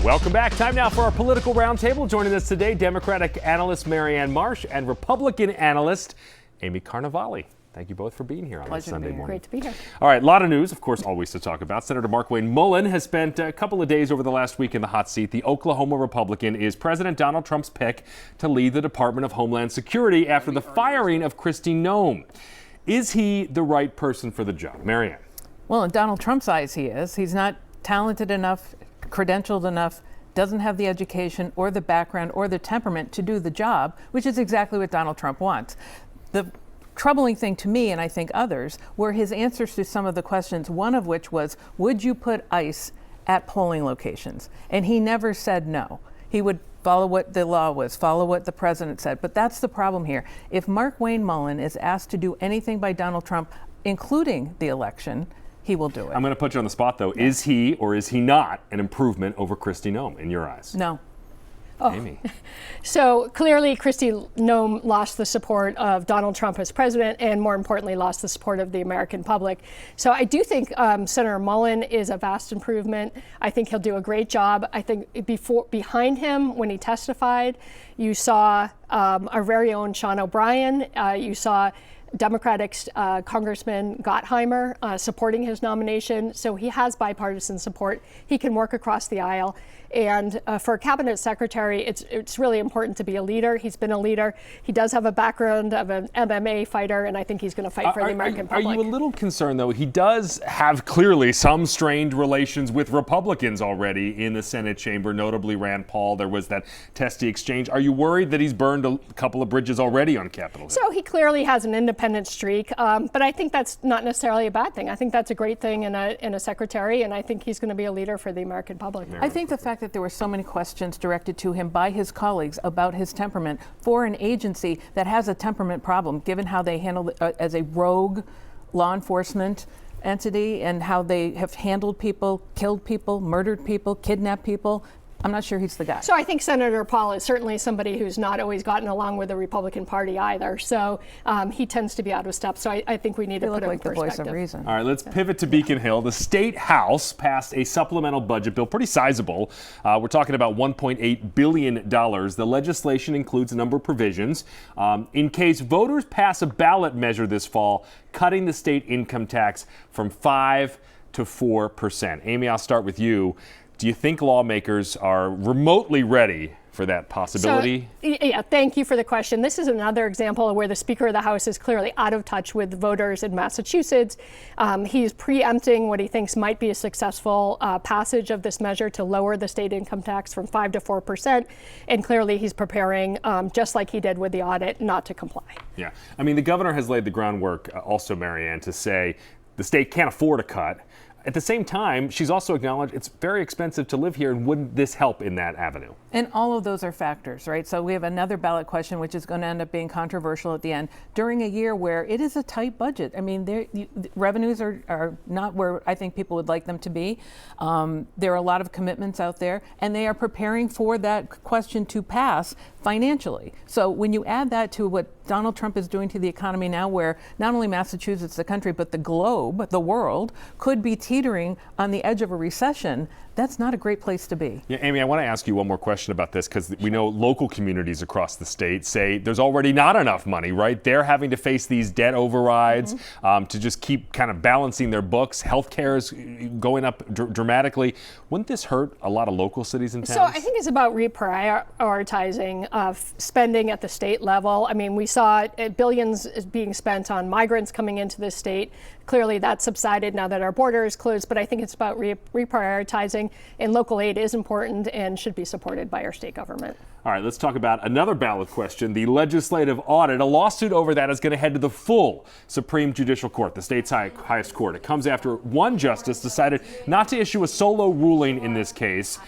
Welcome back. Time now for our political roundtable. Joining us today, Democratic analyst Marsh and Republican analyst Amy Carnevale. Thank you both for being here on this Sunday morning. Great to be here. All right, a lot of news, of course, always to talk about. Senator Markwayne Mullin has spent a couple of days over the last week in the hot seat. The Oklahoma Republican is President Donald Trump's pick to lead the Department of Homeland Security after the firing of Kristi Noem. Is he the right person for the job? Marianne. Well, in Donald Trump's eyes, he is. He's not talented enough, credentialed enough, doesn't have the education or the background or the temperament to do the job, which is exactly what Donald Trump wants. The troubling thing to me, and I think others, were his answers to some of the questions, one of which was, would you put ICE at polling locations? And he never said no. He would follow what the law was, follow what the president said. But that's the problem here. If Markwayne Mullin is asked to do anything by Donald Trump, including the election, he will do it. I'm going to put you on the spot, though. Yeah. Is he or is he not an improvement over Kristi Noem in your eyes? No. Oh. Amy. So clearly, Kristi Noem lost the support of Donald Trump as president, and more importantly, lost the support of the American public. So I do think Senator Mullin is a vast improvement. I think he'll do a great job. I think behind him, when he testified, you saw our very own Sean O'Brien. You saw Democratic Congressman Gottheimer supporting his nomination. So he has bipartisan support. He can work across the aisle. And for a cabinet secretary, it's really important to be a leader. He's been a leader. He does have a background of an MMA fighter, and I think he's going to fight for the American public. Are you a little concerned, though? He does have clearly some strained relations with Republicans already in the Senate chamber, notably Rand Paul. There was that testy exchange. Are you worried that he's burned a couple of bridges already on Capitol Hill? So he clearly has an independent streak, but I think that's not necessarily a bad thing. I think that's a great thing in a secretary, and I think he's going to be a leader for the American public. I think the fact that there were so many questions directed to him by his colleagues about his temperament for an agency that has a temperament problem, given how they handle it as a rogue law enforcement entity and how they have handled people, killed people, murdered people, kidnapped people. I'm not sure he's the guy. So I think Senator Paul is certainly somebody who's not always gotten along with the Republican Party either. So he tends to be out of step. So I think we need to put him in perspective. The voice of reason. All right, let's pivot to Beacon Hill. The State House passed a supplemental budget bill, pretty sizable. We're talking about $1.8 billion. The legislation includes a number of provisions in case voters pass a ballot measure this fall, cutting the state income tax from 5% to 4%. Amy, I'll start with you. Do you think lawmakers are remotely ready for that possibility? So, yeah, thank you for the question. This is another example where the Speaker of the House is clearly out of touch with voters in Massachusetts. He's preempting what he thinks might be a successful passage of this measure to lower the state income tax from 5% to 4%. And clearly he's preparing, just like he did with the audit, not to comply. Yeah. I mean, the governor has laid the groundwork also, Marianne, to say the state can't afford a cut. At the same time, she's also acknowledged it's very expensive to live here, and wouldn't this help in that avenue? And all of those are factors, right? So we have another ballot question, which is going to end up being controversial at the end, during a year where it is a tight budget. I mean, revenues are not where I think people would like them to be. There are a lot of commitments out there, and they are preparing for that question to pass financially. So when you add that to what Donald Trump is doing to the economy now, where not only Massachusetts, the country, but the globe, the world, could be teetering on the edge of a recession, that's not a great place to be. Yeah, Amy, I want to ask you one more question about this, because we know local communities across the state say there's already not enough money, right? They're having to face these debt overrides to just keep kind of balancing their books. Healthcare is going up dramatically. Wouldn't this hurt a lot of local cities and towns? So I think it's about reprioritizing spending at the state level. I mean, we saw billions being spent on migrants coming into the state. Clearly that's subsided now that our border is closed, but I think it's about reprioritizing, and local aid is important and should be supported by our state government. All right, let's talk about another ballot question, the legislative audit. A lawsuit over that is going to head to the full Supreme Judicial Court, the state's highest court. It comes after one justice decided not to issue a solo ruling in this case.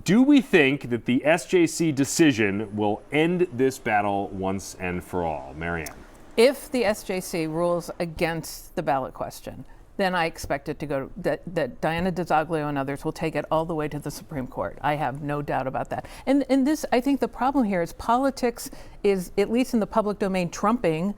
Do we think that the SJC decision will end this battle once and for all? Marianne. If the SJC rules against the ballot question, then I expect it to go, that Diana DiZoglio and others will take it all the way to the Supreme Court. I have no doubt about that. And this, I think the problem here is politics is, at least in the public domain, trumping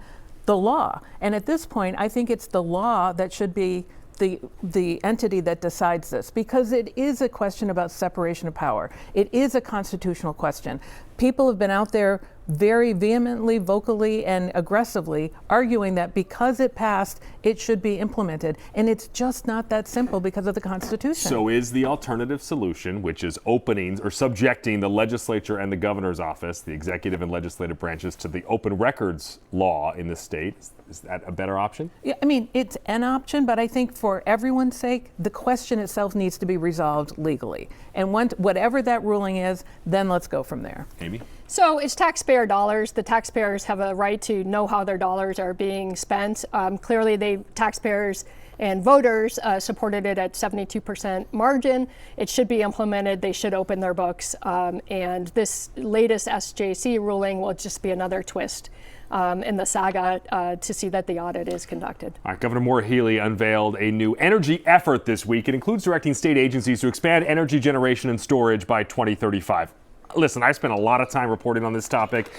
the law. And at this point, I think it's the law that should be the entity that decides this, because it is a question about separation of power. It is a constitutional question. People have been out there very vehemently, vocally, and aggressively arguing that because it passed, it should be implemented. And it's just not that simple because of the Constitution. So is the alternative solution, which is opening or subjecting the legislature and the governor's office, the executive and legislative branches, to the open records law in the state, is that a better option? Yeah, I mean, it's an option, but I think for everyone's sake, the question itself needs to be resolved legally. And whatever that ruling is, then let's go from there. Amy? So it's taxpayer dollars. The taxpayers have a right to know how their dollars are being spent. Clearly, taxpayers and voters supported it at 72% margin. It should be implemented. They should open their books. And this latest SJC ruling will just be another twist in the saga to see that the audit is conducted. All right, Governor Maura Healey unveiled a new energy effort this week. It includes directing state agencies to expand energy generation and storage by 2035. Listen, I spent a lot of time reporting on this topic.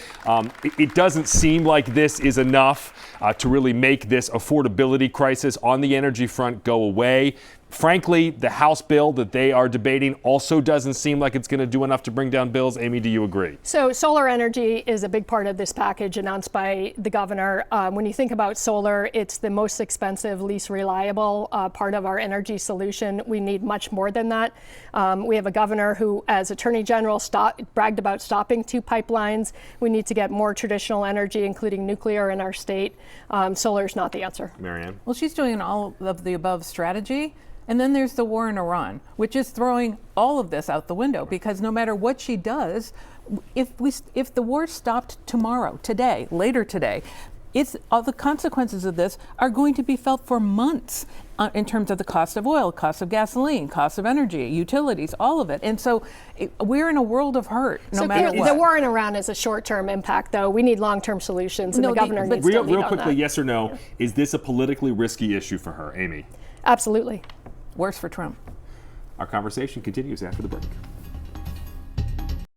It doesn't seem like this is enough to really make this affordability crisis on the energy front go away. Frankly, the House bill that they are debating also doesn't seem like it's going to do enough to bring down bills. Amy, do you agree? So solar energy is a big part of this package announced by the governor. When you think about solar, it's the most expensive, least reliable part of our energy solution. We need much more than that. We have a governor who, as Attorney General, bragged about stopping 2 pipelines. We need to get more traditional energy, including nuclear, in our state. Solar is not the answer. Marianne? Well, she's doing an all of the above strategy. And then there's the war in Iran, which is throwing all of this out the window, because no matter what she does, if the war stopped tomorrow, today, later today, all the consequences of this are going to be felt for months in terms of the cost of oil, cost of gasoline, cost of energy, utilities, all of it. And so we're in a world of hurt, no matter what. The war in Iran is a short-term impact, though. We need long-term solutions, and the governor needs to lead on that. Real quickly, yes or no, is this a politically risky issue for her, Amy? Absolutely. Worse for Trump. Our conversation continues after the break.